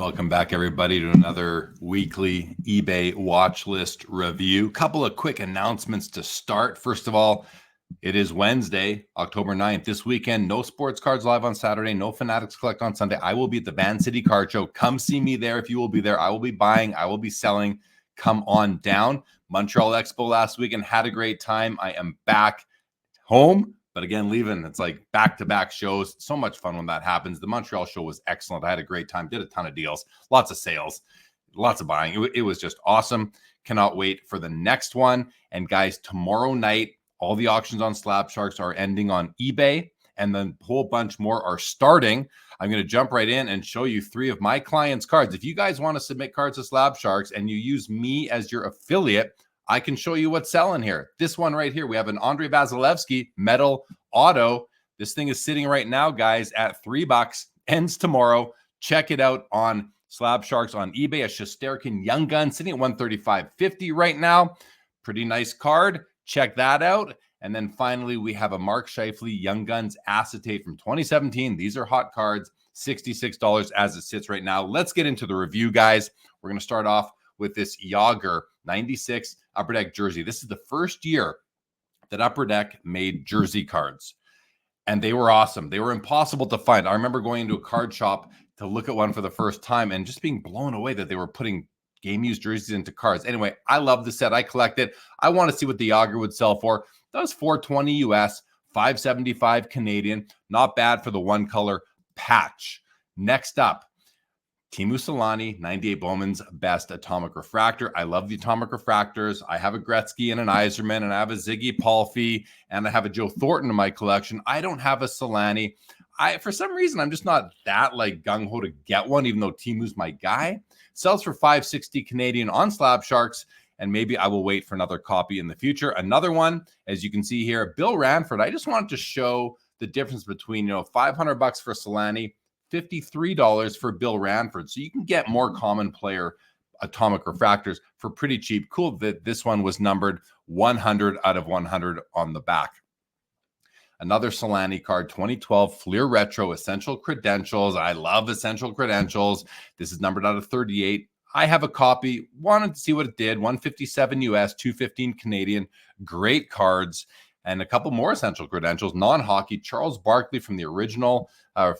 Welcome back, everybody, to another weekly eBay watch list review. Couple of quick announcements to start. First of all, it is Wednesday, October 9th. This weekend, no sports cards live on Saturday, no Fanatics Collect on Sunday. I will be at the Van City Card Show. Come see me there if you will be there. I will be buying. I will be selling. Come on down. Montreal Expo last weekend. Had a great time. I am back home. But again, leaving, it's like back-to-back shows. So much fun when that happens. The Montreal show was excellent. I had a great time, did a ton of deals, lots of sales, lots of buying. It was just awesome. Cannot wait for the next one. And guys, tomorrow night, all the auctions on Slab Sharks are ending on eBay, and then a whole bunch more are starting. I'm going to jump right in and show you 3 of my clients' cards. If you guys want to submit cards to Slab Sharks and you use me as your affiliate, I can show you what's selling here. This one right here, we have an Andre Vasilevsky metal auto. This thing is sitting right now, guys, at $3. Ends tomorrow. Check it out on Slab Sharks on eBay. A Shesterkin Young Gun sitting at $135.50 right now. Pretty nice card. Check that out. And then finally, we have a Mark Scheifele Young Guns acetate from 2017. These are hot cards, $66 as it sits right now. Let's get into the review, guys. We're going to start off with this Yager 96 Upper Deck jersey. This is the first year that Upper Deck made jersey cards, and they were awesome. They were impossible to find. I remember going into a card shop to look at one for the first time and just being blown away that they were putting game-used jerseys into cards. Anyway, I love the set. I collect it. I want to see what the Yager would sell for. That was $420 US, $575 Canadian. Not bad for the one-color patch. Next up, Teemu Selanne, 98 Bowman's Best Atomic Refractor. I love the Atomic Refractors. I have a Gretzky and an Yzerman, and I have a Ziggy Palffy, and I have a Joe Thornton in my collection. I don't have a Selanne. For some reason, I'm just not that like gung-ho to get one, even though Teemu's my guy. Sells for $560 Canadian on Slab Sharks, and maybe I will wait for another copy in the future. Another one, as you can see here, Bill Ranford. I just wanted to show the difference between, $500 for Selanne, $53 for Bill Ranford. So you can get more common player Atomic Refractors for pretty cheap. Cool that this one was numbered 100 out of 100 on the back. Another Selanne card, 2012 Fleer Retro Essential Credentials. I love Essential Credentials. This is numbered out of 38. I have a copy. Wanted to see what it did. 157 US, 215 Canadian. Great cards. And a couple more Essential Credentials, non-hockey. Charles Barkley from the original,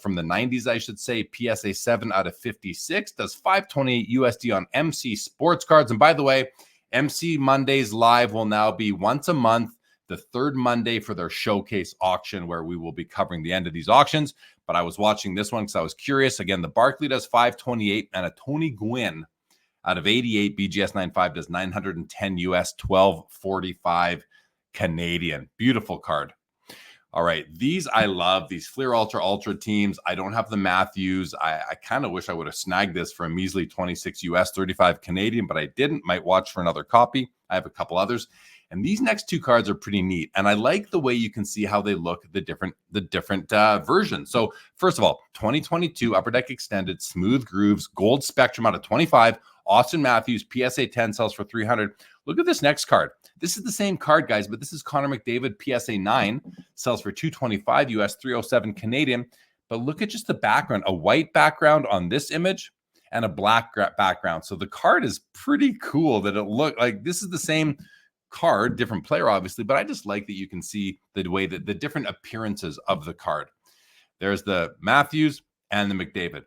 from the 90s, I should say, PSA 7 out of 56. Does $528 USD on MC Sports Cards. And by the way, MC Mondays Live will now be once a month, the third Monday for their showcase auction, where we will be covering the end of these auctions. But I was watching this one because I was curious. Again, the Barkley does $528, and a Tony Gwynn out of 88 BGS 95 does $910 US, $1245 Canadian. Beautiful card. All right, these I love, these Fleer Ultra teams. I don't have the Matthews. I kind of wish I would have snagged this for a measly 26 US, 35 Canadian, but I didn't. Might watch for another copy. I have a couple others. And these next 2 cards are pretty neat. And I like the way you can see how they look, the different versions. So first of all, 2022 Upper Deck Extended Smooth Grooves Gold Spectrum out of 25. Austin Matthews, PSA 10 sells for $300. Look at this next card. This is the same card, guys, but this is Connor McDavid, PSA 9, sells for $225 US, $307 Canadian. But look at just the background, a white background on this image and a black background. So the card is pretty cool that it looked like this is the same card, different player, obviously, but I just like that you can see the way that the different appearances of the card. There's the Matthews and the McDavid.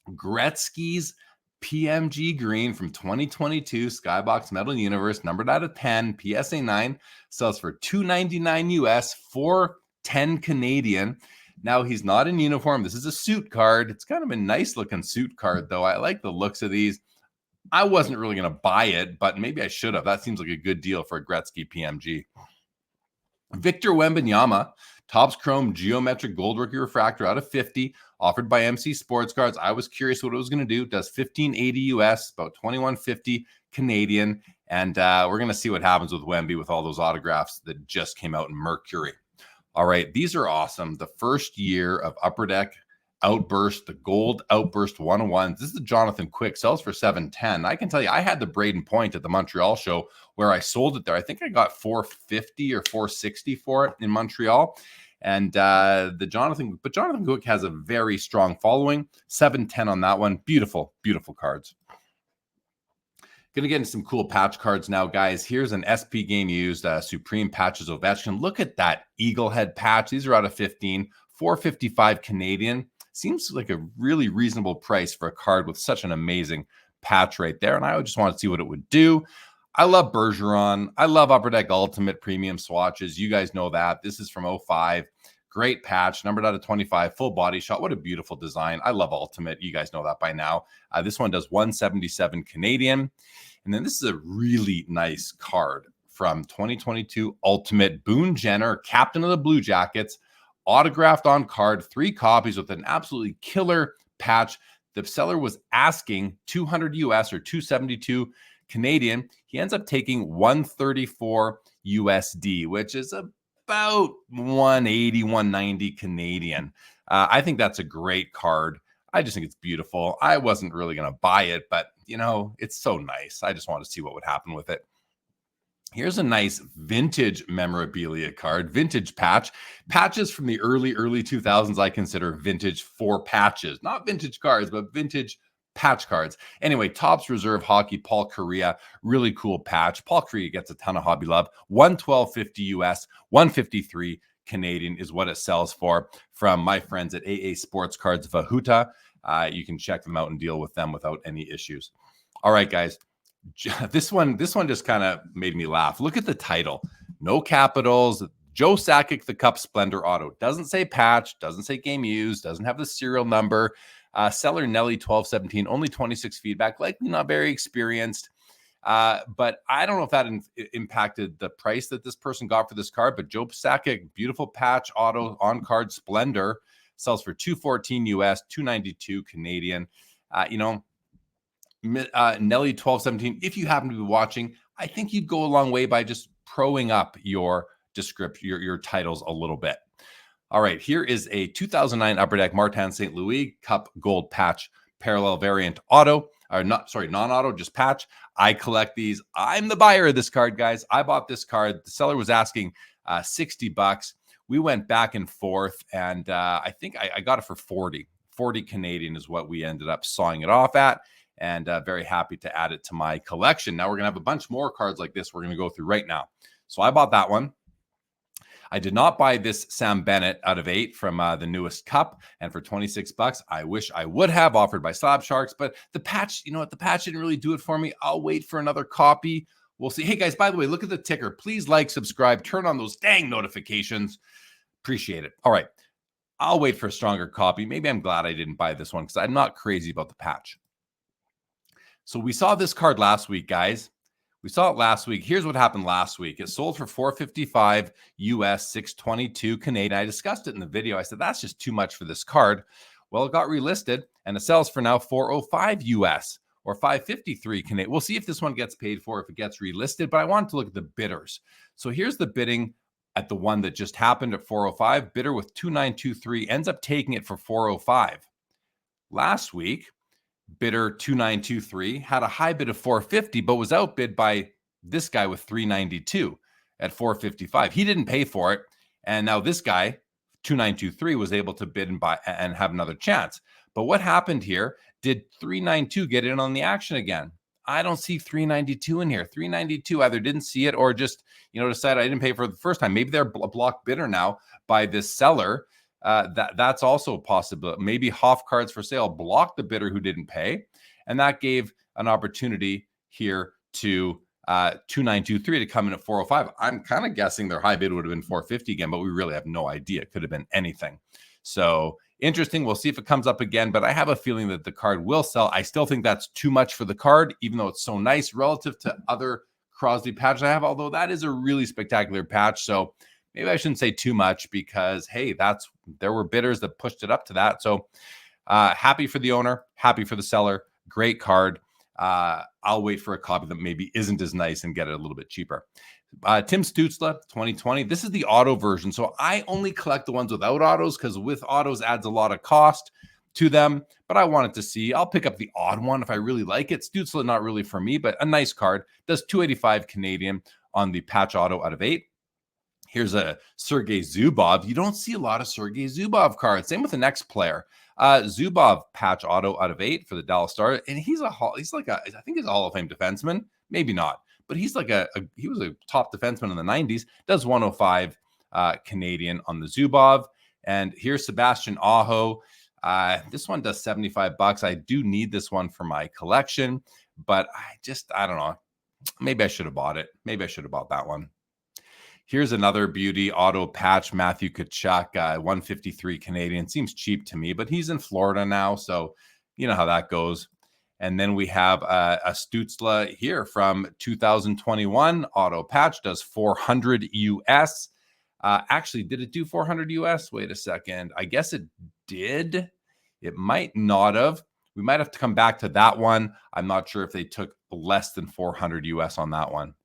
Gretzky's PMG Green from 2022 Skybox Metal Universe, numbered out of 10, PSA 9, sells for $299 US, $410 Canadian. Now, he's not in uniform. This is a suit card. It's kind of a nice looking suit card, though. I like the looks of these. I wasn't really going to buy it, but maybe I should have. That seems like a good deal for a Gretzky PMG. Victor Wembanyama, Topps Chrome Geometric Gold Rookie Refractor out of 50, offered by MC Sports Cards. I was curious what it was going to do. Does $1580 US, about $2150 Canadian. And we're going to see what happens with Wemby with all those autographs that just came out in Mercury. All right, these are awesome. The first year of Upper Deck Outburst, the Gold Outburst 101. This is the Jonathan Quick, sells for $710. I can tell you, I had the Braden Point at the Montreal show where I sold it there. I think I got $450 or $460 for it in Montreal. And Jonathan Cook has a very strong following. 710 on that one. Beautiful, beautiful cards. Gonna get into some cool patch cards now, guys. Here's an SP game used Supreme Patches Ovechkin. Look at that eagle head patch. These are out of 15, 455 Canadian. Seems like a really reasonable price for a card with such an amazing patch right there. And I just want to see what it would do. I love Bergeron. I love Upper Deck Ultimate premium swatches. You guys know that. This is from 05. Great patch, numbered out of 25, full body shot. What a beautiful design. I love Ultimate. You guys know that by now. This one does 177 Canadian. And then this is a really nice card from 2022 Ultimate. Boone Jenner, captain of the Blue Jackets, autographed on card, 3 copies with an absolutely killer patch. The seller was asking 200 US or 272 Canadian. He ends up taking 134 USD, which is about 180, 190 Canadian. I think that's a great card. I just think it's beautiful. I wasn't really going to buy it, but you know, it's so nice. I just want to see what would happen with it. Here's a nice vintage memorabilia card, vintage patch. Patches from the early 2000s, I consider vintage for patches. Not vintage cards, but vintage patch cards. Anyway, Topps Reserve Hockey, Paul Kariya, really cool patch. Paul Kariya gets a ton of hobby love. 112.50 US, 153 Canadian is what it sells for from my friends at AA Sports Cards Vahuta. You can check them out and deal with them without any issues. All right, guys. This one just kind of made me laugh. Look at the title. No capitals. Joe Sakic, the Cup Splendor Auto. Doesn't say patch, doesn't say game used, doesn't have the serial number. Seller Nelly 1217, only 26 feedback, likely not very experienced. But I don't know if that impacted the price that this person got for this card. But Joe Sakic, beautiful patch auto on card Splendor, sells for 214 US, 292 Canadian. Nelly 1217. If you happen to be watching, I think you'd go a long way by just proing up your description, your titles a little bit. All right, here is a 2009 Upper Deck Martin St. Louis Cup Gold Patch Parallel Variant Auto. Or non-auto, just patch. I collect these. I'm the buyer of this card, guys. I bought this card. The seller was asking $60. We went back and forth, and I think I got it for 40. 40 Canadian is what we ended up sawing it off at, and very happy to add it to my collection. Now we're going to have a bunch more cards like this we're going to go through right now. So I bought that one. I did not buy this Sam Bennett out of 8 from the newest cup, and for $26, I wish I would have, offered by Slab Sharks, but the patch, you know what, the patch didn't really do it for me. I'll wait for another copy. We'll see. Hey guys, by the way, look at the ticker. Please like, subscribe, turn on those dang notifications. Appreciate it. All right. I'll wait for a stronger copy. Maybe I'm glad I didn't buy this one because I'm not crazy about the patch. So we saw this card last week, guys. We saw it last week. Here's what happened last week. It sold for $455 US, $622 Canadian. I discussed it in the video. I said, that's just too much for this card. Well, it got relisted and it sells for now $405 US or $553 Canadian. We'll see if this one gets paid for, if it gets relisted, but I wanted to look at the bidders. So here's the bidding at the one that just happened at $405. Bidder with 2923 ends up taking it for $405. Last week, bidder 2923 had a high bid of $450, but was outbid by this guy with 392 at $455. He didn't pay for it, and now this guy 2923 was able to bid and buy and have another chance. But what happened here? Did 392 get in on the action again? I don't see 392 in here. 392 either didn't see it or just, decided I didn't pay for it the first time. Maybe they're a block bidder now by this seller. That's also a possibility. Maybe Hoff Cards for Sale blocked the bidder who didn't pay, and that gave an opportunity here to 2923 to come in at 405. I'm kind of guessing their high bid would have been 450 again, but we really have no idea. It could have been anything. So interesting. We'll see if it comes up again, but I have a feeling that the card will sell. I still think that's too much for the card, even though it's so nice relative to other Crosby patches I have, although that is a really spectacular patch. So maybe I shouldn't say too much because, hey, there were bidders that pushed it up to that. So happy for the owner, happy for the seller. Great card. I'll wait for a copy that maybe isn't as nice and get it a little bit cheaper. Tim Stützle, 2020. This is the auto version. So I only collect the ones without autos because with autos adds a lot of cost to them. But I wanted to see. I'll pick up the odd one if I really like it. Stützle, not really for me, but a nice card. Does 285 Canadian on the patch auto out of 8. Here's a Sergei Zubov. You don't see a lot of Sergei Zubov cards. Same with the next player. Zubov patch auto out of 8 for the Dallas Stars, and he's like I think he's a Hall of Fame defenseman. Maybe not, but he's like he was a top defenseman in the 90s. Does 105 Canadian on the Zubov. And here's Sebastian Aho. This one does $75. I do need this one for my collection, but I don't know. Maybe I should have bought it. Maybe I should have bought that one. Here's another beauty auto patch, Matthew Tkachuk, 153 Canadian. Seems cheap to me, but he's in Florida now, so you know how that goes. And then we have a Stützle here from 2021 auto patch, does 400 US. Actually, did it do 400 US? Wait a second. I guess it did. It might not have. We might have to come back to that one. I'm not sure if they took less than 400 US on that one.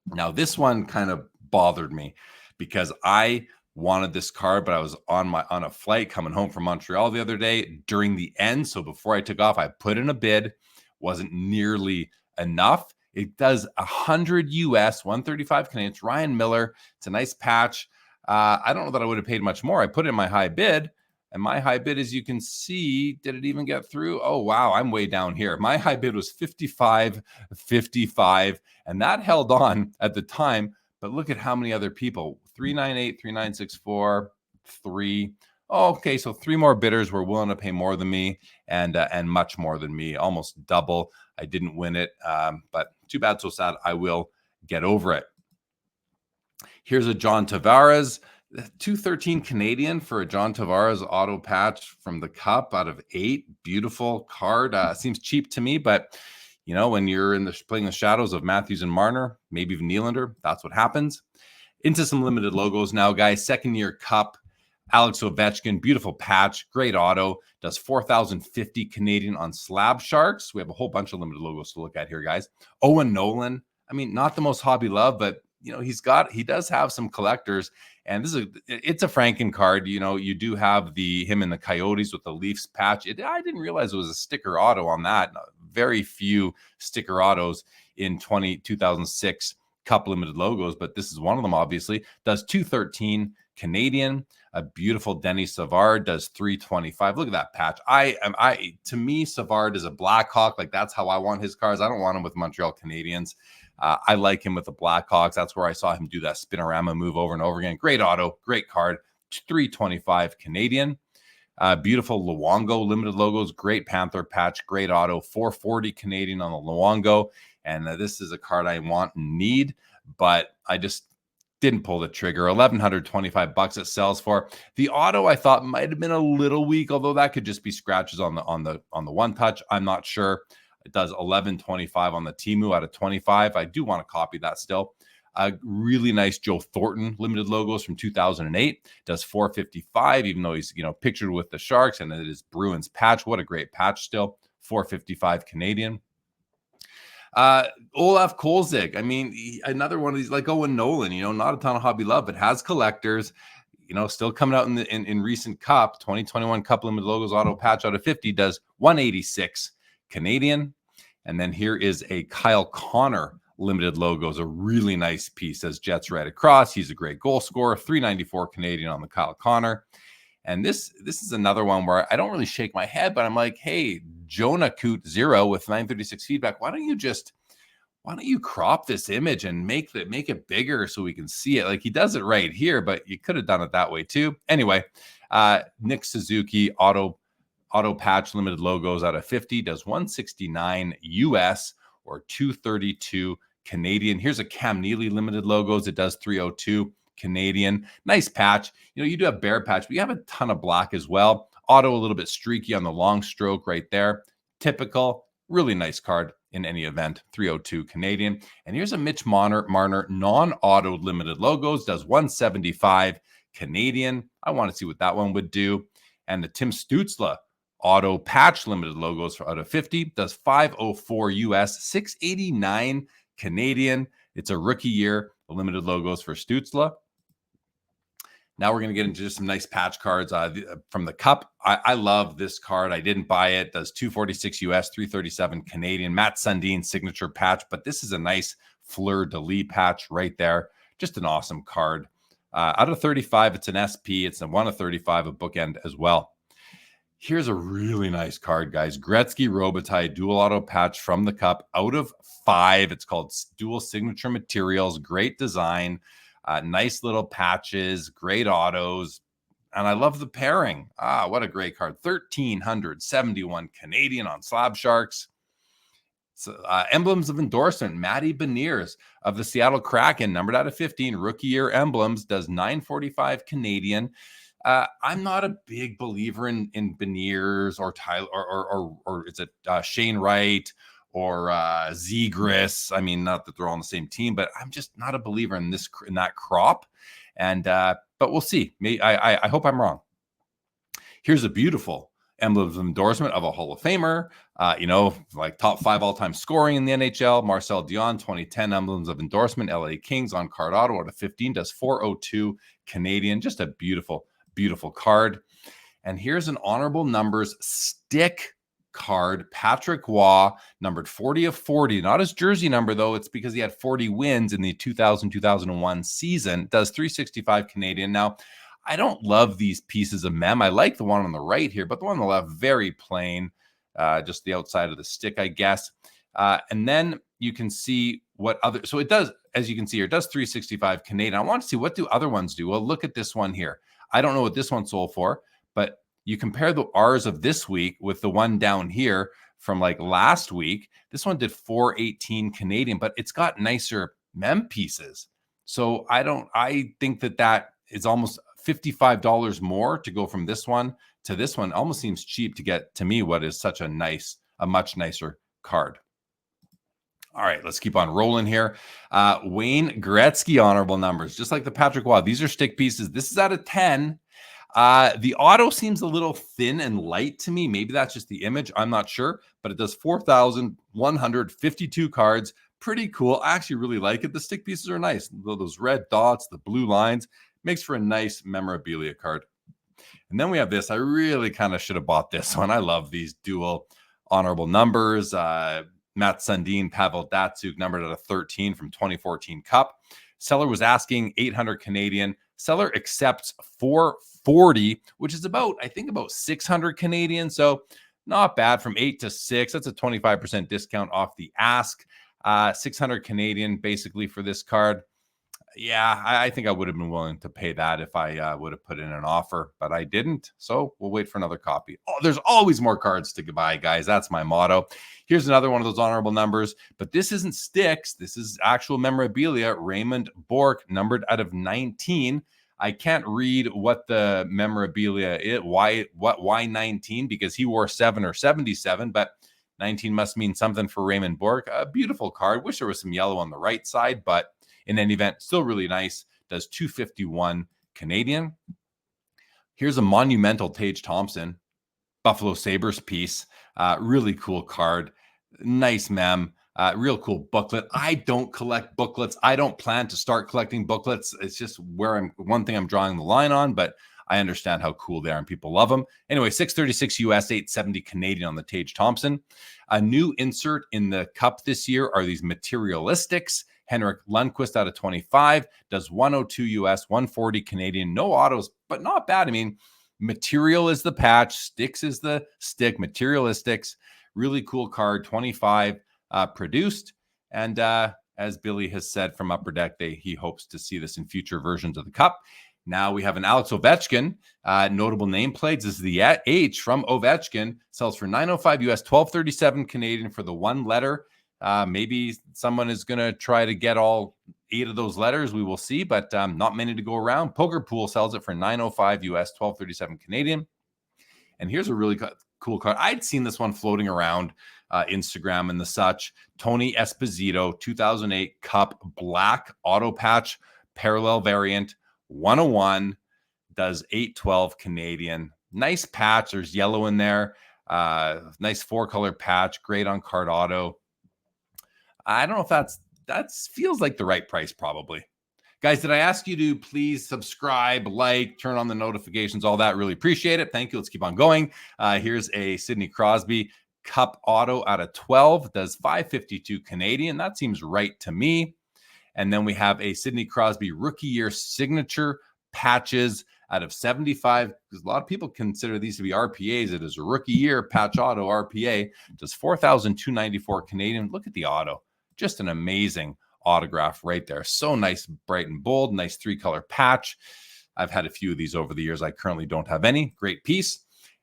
Now, this one kind of bothered me because I wanted this card, but I was on a flight coming home from Montreal the other day during the end. So before I took off, I put in a bid. Wasn't nearly enough. It does 100 US, 135 Canadian. It's Ryan Miller. It's a nice patch. I don't know that I would have paid much more. I put in my high bid, and my high bid, as you can see, did it even get through? Oh, wow. I'm way down here. My high bid was 55.55, and that held on at the time. But look at how many other people, 398, 3964, 3. Oh, okay, so 3 more bidders were willing to pay more than me and much more than me, almost double. I didn't win it, but too bad, so sad. I will get over it. Here's a John Tavares, 213 Canadian for a John Tavares auto patch from the Cup out of 8. Beautiful card. Seems cheap to me, but you know, when you're playing the shadows of Matthews and Marner, maybe even Nylander, that's what happens. Into some limited logos now, guys. Second year Cup, Alex Ovechkin, beautiful patch, great auto, does 4,050 Canadian on Slab Sharks. We have a whole bunch of limited logos to look at here, guys. Owen Nolan, I mean, not the most hobby love, but you know, he does have some collectors, and it's a Franken card. You know, you do have him in the Coyotes with the Leafs patch. I didn't realize it was a sticker auto on that. Very few sticker autos in 2006 Cup limited logos, but this is one of them, obviously. Does 213 Canadian. A beautiful Denis Savard does 325. Look at that patch. To me, Savard is a Blackhawk. Like, that's how I want his cards. I don't want him with Montreal Canadiens. I like him with the Blackhawks. That's where I saw him do that spinorama move over and over again. Great auto, great card. 325 Canadian. Beautiful Luongo limited logos, great Panther patch, great auto, 440 Canadian on the Luongo. And this is a card I want and need, but I just didn't pull the trigger. $1,125 it sells for. The auto I thought might have been a little weak, although that could just be scratches on the one touch. I'm not sure. It does $11.25 on the Temu out of 25. I do want to copy that still. Really nice Joe Thornton limited logos from 2008. Does $455, even though he's pictured with the Sharks, and it is Bruins patch. What a great patch still. $455 Canadian. Olaf Kolzig. I mean, another one of these, like Owen Nolan. Not a ton of hobby love, but has collectors. Still coming out in recent Cup 2021 Cup limited logos auto patch out of 50. Does 186 Canadian. And then here is a Kyle Connor limited logos, a really nice piece. Says Jets right across. He's a great goal scorer. 394 Canadian on the Kyle Connor. And this is another one where I don't really shake my head, but I'm like, hey, Jonah Coot 0 with 936 feedback. Why don't you crop this image and make it bigger so we can see it? Like, he does it right here, but you could have done it that way too. Anyway, Nick Suzuki auto patch limited logos out of 50 does 169 US or 232 Canadian. Here's a Cam Neely limited logos. It does 302 Canadian. Nice patch. You do have Bear patch, but you have a ton of black as well. Auto a little bit streaky on the long stroke right there. Typical. Really nice card in any event. 302 Canadian. And here's a Mitch Marner non-auto limited logos. Does 175 Canadian. I want to see what that one would do. And the Tim Stützle auto patch limited logos out of 50 does 504 US, 689 Canadian. It's a rookie year. The limited logos for Stützle. Now we're going to get into just some nice patch cards from the Cup. I love this card. I didn't buy it. Does 246 US, 337 Canadian. Matt Sundin signature patch, but this is a nice fleur-de-lis patch right there. Just an awesome card. Out of 35, it's an SP. It's a 1 of 35, a bookend as well. Here's a really nice card, guys. Gretzky Robitaille dual auto patch from the cup out of 5. It's called Dual Signature Materials. Great design. Nice little patches. Great autos. And I love the pairing. What a great card. 1,371 Canadian on Slab Sharks. So, emblems of endorsement. Matty Beniers of the Seattle Kraken, numbered out of 15. Rookie year emblems. Does 945 Canadian. I'm not a big believer in Beniers or Tyler or is it Shane Wright or Zegras. I mean, not that they're all on the same team, but I'm just not a believer in that crop. And but we'll see. I hope I'm wrong. Here's a beautiful emblems of endorsement of a Hall of Famer. Like top 5 all-time scoring in the NHL. Marcel Dion, 2010 emblems of endorsement. LA Kings on card auto out of 15. Does 402 Canadian. Just a beautiful card. And here's an honorable numbers stick card. Patrick Waugh, numbered 40 of 40. Not his jersey number, though. It's because he had 40 wins in the 2000-2001 season. Does 365 Canadian. Now, I don't love these pieces of mem. I like the one on the right here, but the one on the left, very plain. Just the outside of the stick, I guess. And then you can see what other... So it does, as you can see here, it does 365 Canadian. I want to see, what do other ones do? Well, look at this one here. I don't know what this one sold for, but you compare the R's of this week with the one down here from like last week. This one did 418 Canadian, but it's got nicer mem pieces. So I think that is almost $55 more to go from this one to this one. Almost seems cheap to get, to me, what is such a much nicer card. All right, let's keep on rolling here. Wayne Gretzky honorable numbers, just like the Patrick Waugh. These are stick pieces. This is out of 10. The auto seems a little thin and light to me. Maybe that's just the image. I'm not sure, but it does 4,152 cards. Pretty cool. I actually really like it. The stick pieces are nice. Those red dots, the blue lines, makes for a nice memorabilia card. And then we have this. I really kind of should have bought this one. I love these dual honorable numbers. Matt Sundin, Pavel Datsyuk, numbered out of 13 from 2014 Cup. Seller was asking 800 Canadian. Seller accepts 440, which is about 600 Canadian. So not bad, from 8 to 6. That's a 25% discount off the ask. 600 Canadian basically for this card. Yeah, I think I would have been willing to pay that if I would have put in an offer, but I didn't. So we'll wait for another copy. Oh, there's always more cards to buy, guys. That's my motto. Here's another one of those honorable numbers, but this isn't sticks. This is actual memorabilia. Raymond Bourque, numbered out of 19. I can't read what the memorabilia is. Why 19? Because he wore 7 or 77, but 19 must mean something for Raymond Bourque. A beautiful card. Wish there was some yellow on the right side, but in any event, still really nice. Does 251 Canadian. Here's a monumental Tage Thompson Buffalo Sabres piece. Really cool card. Nice mem. Real cool booklet. I don't collect booklets. I don't plan to start collecting booklets. It's just one thing I'm drawing the line on, but I understand how cool they are and people love them. Anyway, 636 US, 870 Canadian on the Tage Thompson. A new insert in the cup this year are these materialistics. Henrik Lundqvist out of 25, does 102 US, 140 Canadian. No autos, but not bad. I mean, material is the patch, sticks is the stick, materialistics. Really cool card, 25 produced. And as Billy has said from Upper Deck, he hopes to see this in future versions of the cup. Now we have an Alex Ovechkin, notable nameplates. This is the H from Ovechkin, sells for 905 US, 1237 Canadian for the one letter. Maybe someone is going to try to get all 8 of those letters. We will see, but not many to go around. Poker Pool sells it for 905 US, 1237 Canadian. And here's a really cool card. I'd seen this one floating around Instagram and the such. Tony Esposito, 2008 Cup Black Auto Patch, parallel variant, 101, does 812 Canadian. Nice patch. There's yellow in there. Nice 4-color patch. Great on card auto. I don't know if that feels like the right price, probably. Guys, did I ask you to please subscribe, like, turn on the notifications, all that? Really appreciate it. Thank you. Let's keep on going. Here's a Sidney Crosby Cup Auto out of 12. Does 552 Canadian. That seems right to me. And then we have a Sidney Crosby rookie year signature patches out of 75, because a lot of people consider these to be RPAs. It is a rookie year patch auto RPA. Just 4,294 Canadian. Look at the auto. Just an amazing autograph right there. So nice, bright and bold, nice 3-color patch. I've had a few of these over the years. I currently don't have any. Great piece.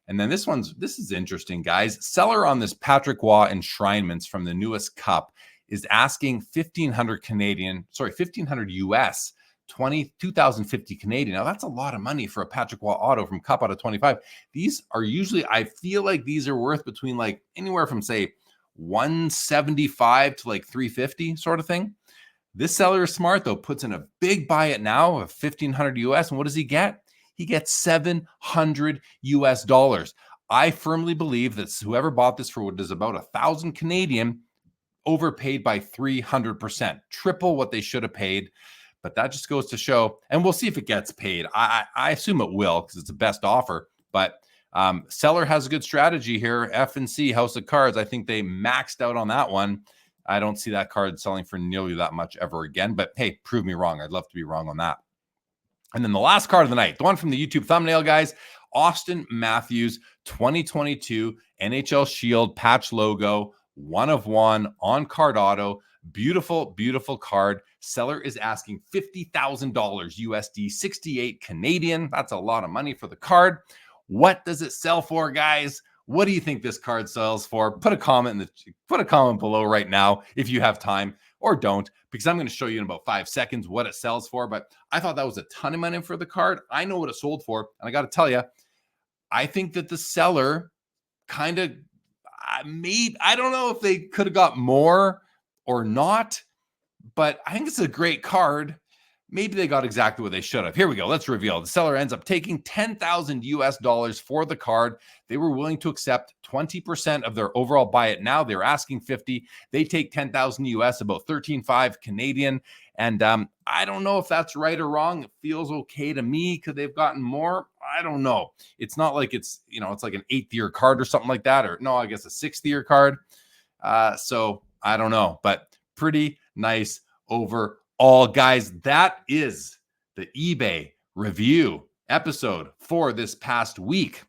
And then this is interesting, guys. Seller on this Patrick Waugh enshrinements from the newest cup is asking 1,500 US, 2,050 Canadian. Now that's a lot of money for a Patrick Waugh auto from cup out of 25. These are usually, I feel like these are worth between like anywhere from say 175 to like 350 sort of thing. This seller is smart though, puts in a big buy it now of 1,500 US. And what does he get? He gets $700 US. I firmly believe that whoever bought this for what is about 1,000 Canadian overpaid by 300%, triple what they should have paid. But that just goes to show, and we'll see if it gets paid. I assume it will because it's the best offer. But seller has a good strategy here. F&C, House of Cards, I think they maxed out on that one. I don't see that card selling for nearly that much ever again. But hey, prove me wrong. I'd love to be wrong on that. And then the last card of the night, the one from the YouTube thumbnail, guys, Austin Matthews 2022 NHL Shield patch logo, 1 of 1 on card auto. Beautiful, beautiful card. Seller is asking $50,000 USD, 68 Canadian. That's a lot of money for the card. What does it sell for, guys? What do you think this card sells for? Put a comment below right now if you have time, or don't, because I'm going to show you in about 5 seconds what it sells for. But I thought that was a ton of money for the card. I know what it sold for, and I got to tell you, I think that the seller kind of made, I don't know if they could have got more or not, but I think it's a great card. Maybe they got exactly what they should have. Here we go. Let's reveal. The seller ends up taking $10,000 US for the card. They were willing to accept 20% of their overall buy it now. They're asking 50. They take 10,000 US, about 13.5 Canadian. And I don't know if that's right or wrong. It feels okay to me. Could they've gotten more? I don't know. It's not like it's, it's like an 8th year card or something like that. Or no, I guess a 6th year card. So I don't know, but pretty nice overall, guys. That is the eBay review episode for this past week.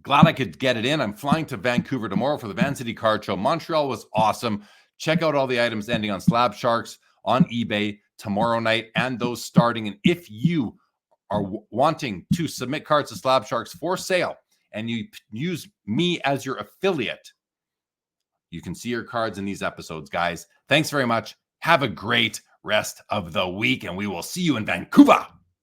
Glad I could get it in. I'm flying to Vancouver tomorrow for the Van City Card Show. Montreal was awesome. Check out all the items ending on Slab Sharks on eBay tomorrow night and those starting. And if you are wanting to submit cards to Slab Sharks for sale and you use me as your affiliate, you can see your cards in these episodes, guys. Thanks very much. Have a great rest of the week, and we will see you in Vancouver.